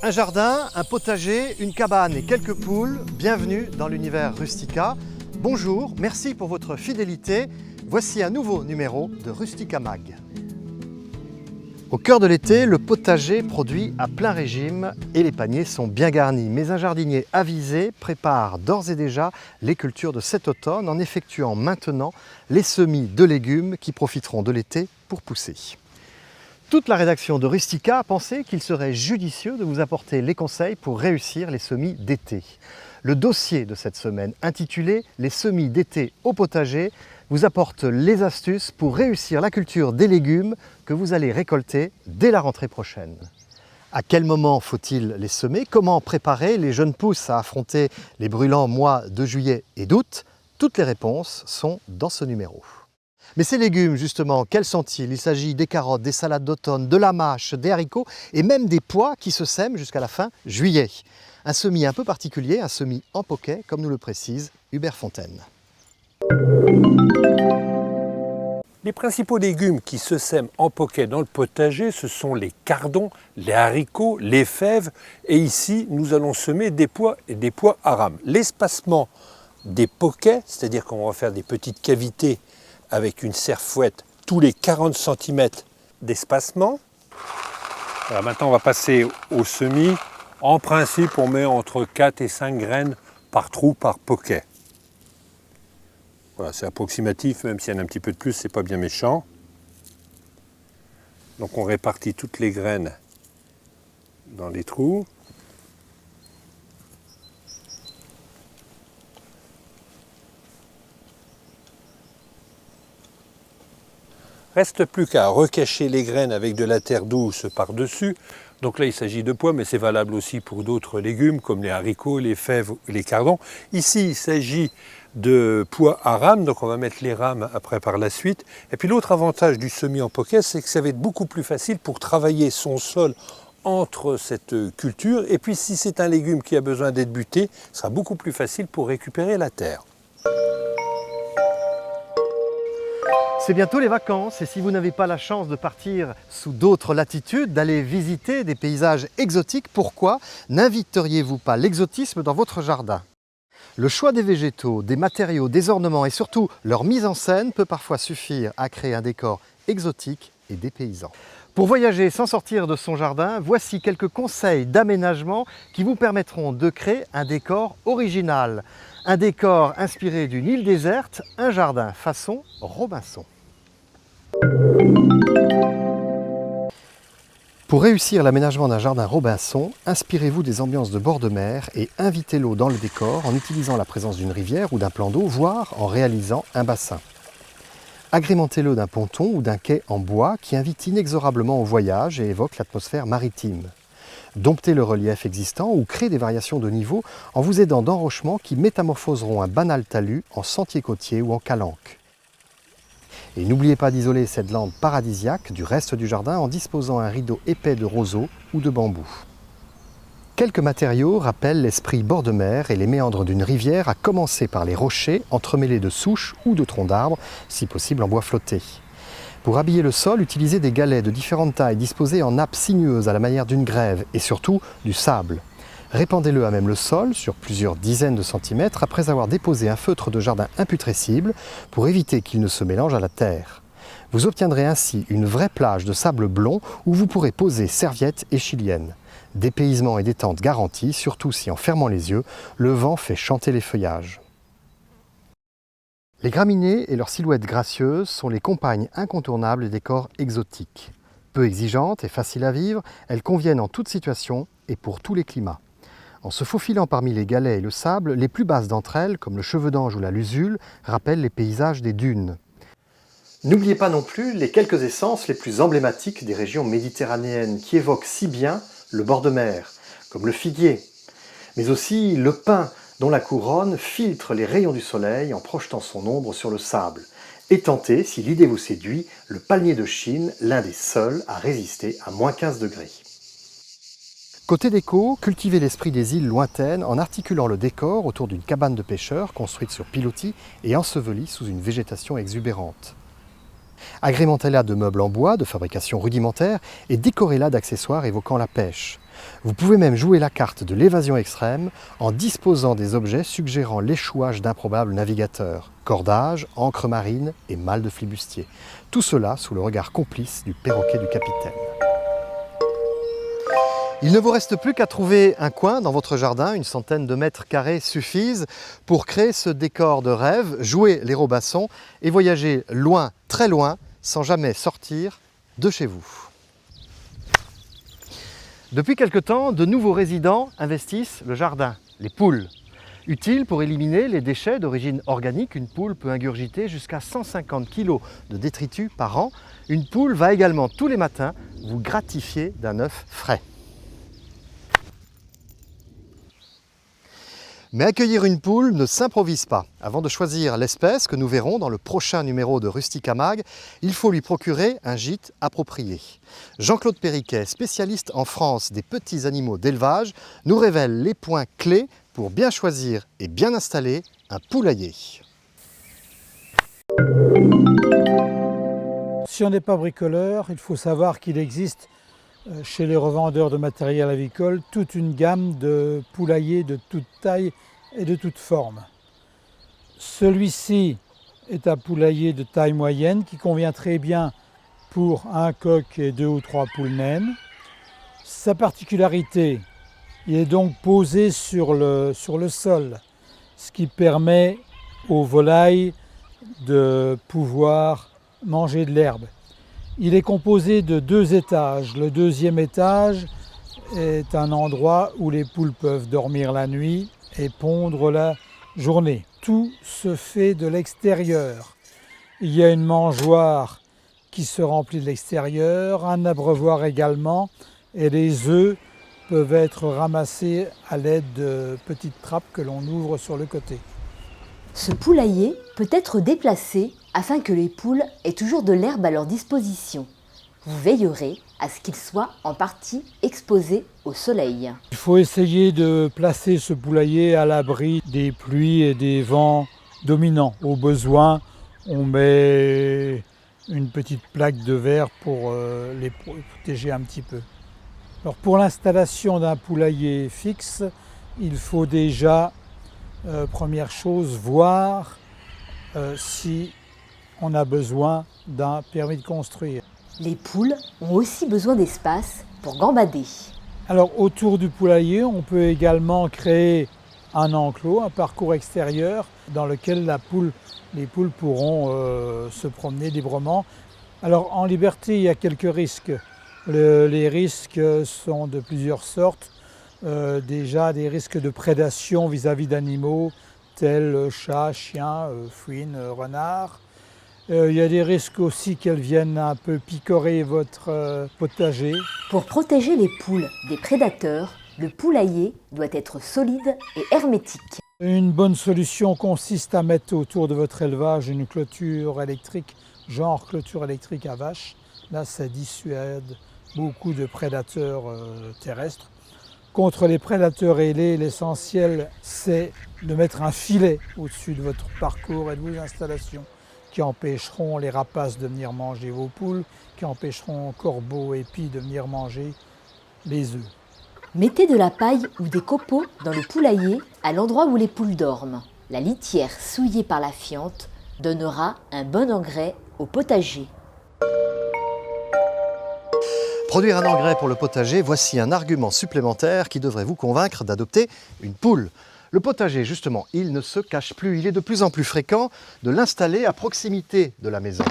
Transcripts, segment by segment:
Un jardin, un potager, une cabane et quelques poules, bienvenue dans l'univers Rustica. Bonjour, merci pour votre fidélité. Voici un nouveau numéro de Rustica Mag. Au cœur de l'été, le potager produit à plein régime et les paniers sont bien garnis. Mais un jardinier avisé prépare d'ores et déjà les cultures de cet automne en effectuant maintenant les semis de légumes qui profiteront de l'été pour pousser. Toute la rédaction de Rustica a pensé qu'il serait judicieux de vous apporter les conseils pour réussir les semis d'été. Le dossier de cette semaine, intitulé « Les semis d'été au potager », vous apporte les astuces pour réussir la culture des légumes que vous allez récolter dès la rentrée prochaine. À quel moment faut-il les semer? Comment préparer les jeunes pousses à affronter les brûlants mois de juillet et d'août? Toutes les réponses sont dans ce numéro. Mais ces légumes, justement, quels sont-ils? Il s'agit des carottes, des salades d'automne, de la mâche, des haricots et même des pois qui se sèment jusqu'à la fin juillet. Un semis un peu particulier, un semis en poquet, comme nous le précise Hubert Fontaine. Les principaux légumes qui se sèment en poquet dans le potager, ce sont les cardons, les haricots, les fèves. Et ici, nous allons semer des pois et des pois à rames. L'espacement des poquets, c'est-à-dire qu'on va faire des petites cavités avec une serfouette tous les 40 cm d'espacement. Alors maintenant, on va passer au semis. En principe, on met entre 4 et 5 graines par trou, par poquet. Voilà, c'est approximatif, même s'il y en a un petit peu de plus, c'est pas bien méchant. Donc on répartit toutes les graines dans les trous. Reste plus qu'à recacher les graines avec de la terre douce par-dessus. Donc là, il s'agit de pois, mais c'est valable aussi pour d'autres légumes, comme les haricots, les fèves et les cardons. Ici, il s'agit de pois à rames, donc on va mettre les rames après par la suite. Et puis l'autre avantage du semis en poquet, c'est que ça va être beaucoup plus facile pour travailler son sol entre cette culture. Et puis si c'est un légume qui a besoin d'être buté, ce sera beaucoup plus facile pour récupérer la terre. C'est bientôt les vacances et si vous n'avez pas la chance de partir sous d'autres latitudes, d'aller visiter des paysages exotiques, pourquoi n'inviteriez-vous pas l'exotisme dans votre jardin? Le choix des végétaux, des matériaux, des ornements et surtout leur mise en scène peut parfois suffire à créer un décor exotique et dépaysant. Pour voyager sans sortir de son jardin, voici quelques conseils d'aménagement qui vous permettront de créer un décor original. Un décor inspiré d'une île déserte, un jardin façon Robinson. Pour réussir l'aménagement d'un jardin Robinson, inspirez-vous des ambiances de bord de mer et invitez l'eau dans le décor en utilisant la présence d'une rivière ou d'un plan d'eau, voire en réalisant un bassin. Agrémentez-le d'un ponton ou d'un quai en bois qui invite inexorablement au voyage et évoque l'atmosphère maritime. Domptez le relief existant ou créez des variations de niveau en vous aidant d'enrochements qui métamorphoseront un banal talus en sentier côtier ou en calanque. Et n'oubliez pas d'isoler cette lande paradisiaque du reste du jardin en disposant un rideau épais de roseaux ou de bambous. Quelques matériaux rappellent l'esprit bord de mer et les méandres d'une rivière, à commencer par les rochers entremêlés de souches ou de troncs d'arbres, si possible en bois flotté. Pour habiller le sol, utilisez des galets de différentes tailles disposés en nappes sinueuses à la manière d'une grève et surtout du sable. Répandez-le à même le sol sur plusieurs dizaines de centimètres après avoir déposé un feutre de jardin imputrescible pour éviter qu'il ne se mélange à la terre. Vous obtiendrez ainsi une vraie plage de sable blond où vous pourrez poser serviettes et chiliennes. Dépaysement et détente garantis, surtout si en fermant les yeux, le vent fait chanter les feuillages. Les graminées et leurs silhouettes gracieuses sont les compagnes incontournables des décors exotiques. Peu exigeantes et faciles à vivre, elles conviennent en toute situation et pour tous les climats. En se faufilant parmi les galets et le sable, les plus basses d'entre elles, comme le cheveu d'ange ou la lusule, rappellent les paysages des dunes. N'oubliez pas non plus les quelques essences les plus emblématiques des régions méditerranéennes qui évoquent si bien le bord de mer, comme le figuier, mais aussi le pin, dont la couronne filtre les rayons du soleil en projetant son ombre sur le sable. Et tentez, si l'idée vous séduit, le palmier de Chine, l'un des seuls à résister à moins 15 degrés. Côté déco, cultivez l'esprit des îles lointaines en articulant le décor autour d'une cabane de pêcheurs construite sur pilotis et ensevelie sous une végétation exubérante. Agrémentez-la de meubles en bois de fabrication rudimentaire et décorez-la d'accessoires évoquant la pêche. Vous pouvez même jouer la carte de l'évasion extrême en disposant des objets suggérant l'échouage d'improbables navigateurs. Cordages, encre marine et malle de flibustier. Tout cela sous le regard complice du perroquet du capitaine. Il ne vous reste plus qu'à trouver un coin dans votre jardin, une centaine de mètres carrés suffisent pour créer ce décor de rêve, jouer les Robassons et voyager loin, très loin, sans jamais sortir de chez vous. Depuis quelque temps, de nouveaux résidents investissent le jardin, les poules. Utile pour éliminer les déchets d'origine organique, une poule peut ingurgiter jusqu'à 150 kg de détritus par an. Une poule va également tous les matins vous gratifier d'un œuf frais. Mais accueillir une poule ne s'improvise pas. Avant de choisir l'espèce que nous verrons dans le prochain numéro de Rustica Mag, il faut lui procurer un gîte approprié. Jean-Claude Périquet, spécialiste en France des petits animaux d'élevage, nous révèle les points clés pour bien choisir et bien installer un poulailler. Si on n'est pas bricoleur, il faut savoir qu'il existe chez les revendeurs de matériel avicole toute une gamme de poulaillers de toute taille et de toute forme. Celui-ci est un poulailler de taille moyenne qui convient très bien pour un coq et 2 ou 3 poules naines. Sa particularité, il est donc posé sur le sol, ce qui permet aux volailles de pouvoir manger de l'herbe. Il est composé de 2 étages. Le deuxième étage est un endroit où les poules peuvent dormir la nuit et pondre la journée. Tout se fait de l'extérieur. Il y a une mangeoire qui se remplit de l'extérieur, un abreuvoir également, et les œufs peuvent être ramassés à l'aide de petites trappes que l'on ouvre sur le côté. Ce poulailler peut être déplacé afin que les poules aient toujours de l'herbe à leur disposition. Vous veillerez à ce qu'il soit en partie exposé au soleil. Il faut essayer de placer ce poulailler à l'abri des pluies et des vents dominants. Au besoin, on met une petite plaque de verre pour les protéger un petit peu. Alors pour l'installation d'un poulailler fixe, il faut déjà, première chose, voir si on a besoin d'un permis de construire. Les poules ont aussi besoin d'espace pour gambader. Alors autour du poulailler, on peut également créer un enclos, un parcours extérieur dans lequel les poules pourront se promener librement. Alors en liberté, il y a quelques risques. Les risques sont de plusieurs sortes. Déjà des risques de prédation vis-à-vis d'animaux tels chats, chiens, fouines, renards. Il y a des risques aussi qu'elles viennent un peu picorer votre potager. Pour protéger les poules des prédateurs, le poulailler doit être solide et hermétique. Une bonne solution consiste à mettre autour de votre élevage une clôture électrique, genre clôture électrique à vache. Là, ça dissuade beaucoup de prédateurs terrestres. Contre les prédateurs ailés, l'essentiel, c'est de mettre un filet au-dessus de votre parcours et de vos installations qui empêcheront les rapaces de venir manger vos poules, qui empêcheront corbeaux et pies de venir manger les œufs. Mettez de la paille ou des copeaux dans le poulailler à l'endroit où les poules dorment. La litière souillée par la fiente donnera un bon engrais au potager. Produire un engrais pour le potager, voici un argument supplémentaire qui devrait vous convaincre d'adopter une poule. Le potager, justement, il ne se cache plus. Il est de plus en plus fréquent de l'installer à proximité de la maison.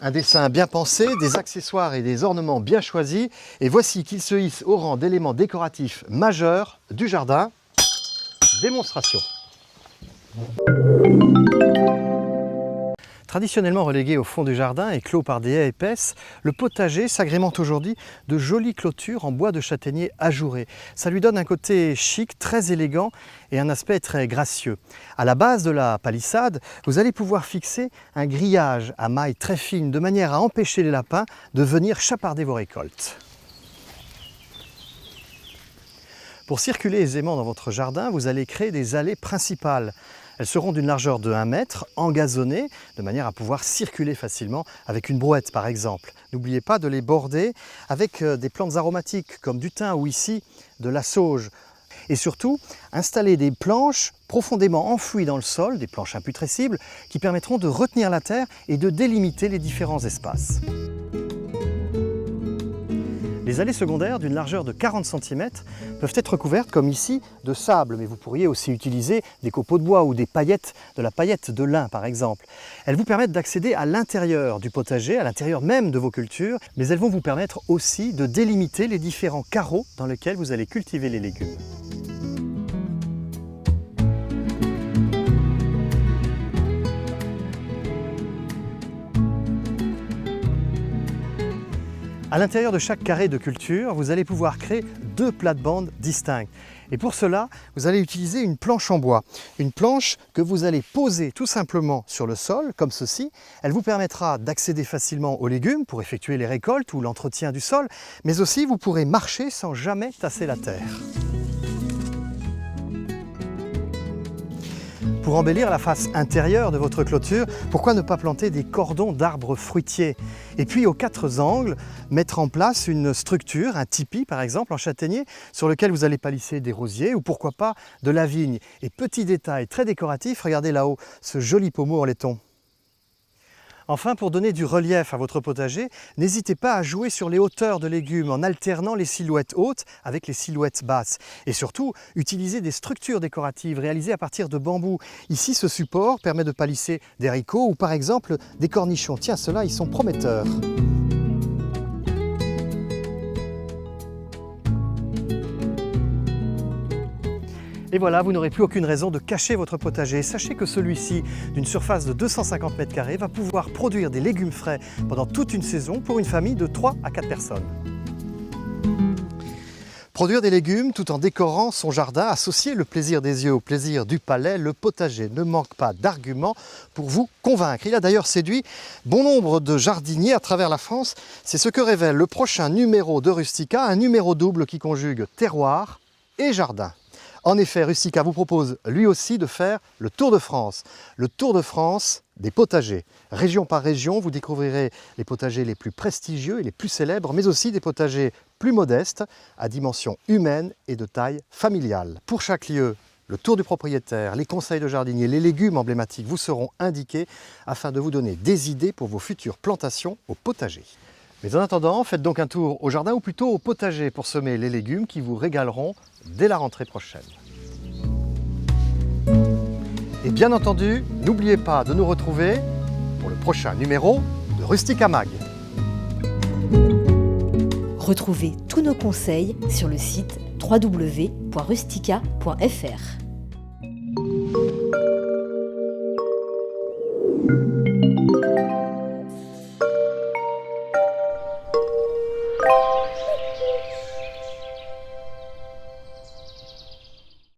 Un dessin bien pensé, des accessoires et des ornements bien choisis. Et voici qu'il se hisse au rang d'éléments décoratifs majeurs du jardin. Démonstration. Traditionnellement relégué au fond du jardin et clos par des haies épaisses, le potager s'agrémente aujourd'hui de jolies clôtures en bois de châtaignier ajouré. Ça lui donne un côté chic, très élégant et un aspect très gracieux. À la base de la palissade, vous allez pouvoir fixer un grillage à mailles très fines de manière à empêcher les lapins de venir chaparder vos récoltes. Pour circuler aisément dans votre jardin, vous allez créer des allées principales. Elles seront d'une largeur de 1 mètre, engazonnées, de manière à pouvoir circuler facilement avec une brouette par exemple. N'oubliez pas de les border avec des plantes aromatiques comme du thym ou ici de la sauge. Et surtout, installer des planches profondément enfouies dans le sol, des planches imputrescibles, qui permettront de retenir la terre et de délimiter les différents espaces. Les allées secondaires d'une largeur de 40 cm peuvent être recouvertes, comme ici, de sable, mais vous pourriez aussi utiliser des copeaux de bois ou des paillettes, de la paillette de lin par exemple. Elles vous permettent d'accéder à l'intérieur du potager, à l'intérieur même de vos cultures, mais elles vont vous permettre aussi de délimiter les différents carreaux dans lesquels vous allez cultiver les légumes. À l'intérieur de chaque carré de culture, vous allez pouvoir créer 2 plates-bandes distinctes. Et pour cela, vous allez utiliser une planche en bois. Une planche que vous allez poser tout simplement sur le sol, comme ceci. Elle vous permettra d'accéder facilement aux légumes pour effectuer les récoltes ou l'entretien du sol, mais aussi vous pourrez marcher sans jamais tasser la terre. Pour embellir la face intérieure de votre clôture, pourquoi ne pas planter des cordons d'arbres fruitiers? Et puis aux 4 angles, mettre en place une structure, un tipi par exemple en châtaignier, sur lequel vous allez palisser des rosiers ou pourquoi pas de la vigne. Et petit détail très décoratif, regardez là-haut, ce joli pommeau en laiton. Enfin, pour donner du relief à votre potager, n'hésitez pas à jouer sur les hauteurs de légumes en alternant les silhouettes hautes avec les silhouettes basses. Et surtout, utilisez des structures décoratives réalisées à partir de bambou. Ici, ce support permet de palisser des haricots ou par exemple des cornichons. Tiens, ceux-là, ils sont prometteurs. Et voilà, vous n'aurez plus aucune raison de cacher votre potager. Sachez que celui-ci, d'une surface de 250 m², va pouvoir produire des légumes frais pendant toute une saison pour une famille de 3 à 4 personnes. Produire des légumes tout en décorant son jardin, associer le plaisir des yeux au plaisir du palais, le potager ne manque pas d'arguments pour vous convaincre. Il a d'ailleurs séduit bon nombre de jardiniers à travers la France. C'est ce que révèle le prochain numéro de Rustica, un numéro double qui conjugue terroir et jardin. En effet, Rustica vous propose lui aussi de faire le Tour de France. Le Tour de France des potagers. Région par région, vous découvrirez les potagers les plus prestigieux et les plus célèbres, mais aussi des potagers plus modestes, à dimension humaine et de taille familiale. Pour chaque lieu, le tour du propriétaire, les conseils de jardinier, les légumes emblématiques vous seront indiqués afin de vous donner des idées pour vos futures plantations au potager. Mais en attendant, faites donc un tour au jardin ou plutôt au potager pour semer les légumes qui vous régaleront dès la rentrée prochaine. Et bien entendu, n'oubliez pas de nous retrouver pour le prochain numéro de Rustica Mag. Retrouvez tous nos conseils sur le site www.rustica.fr.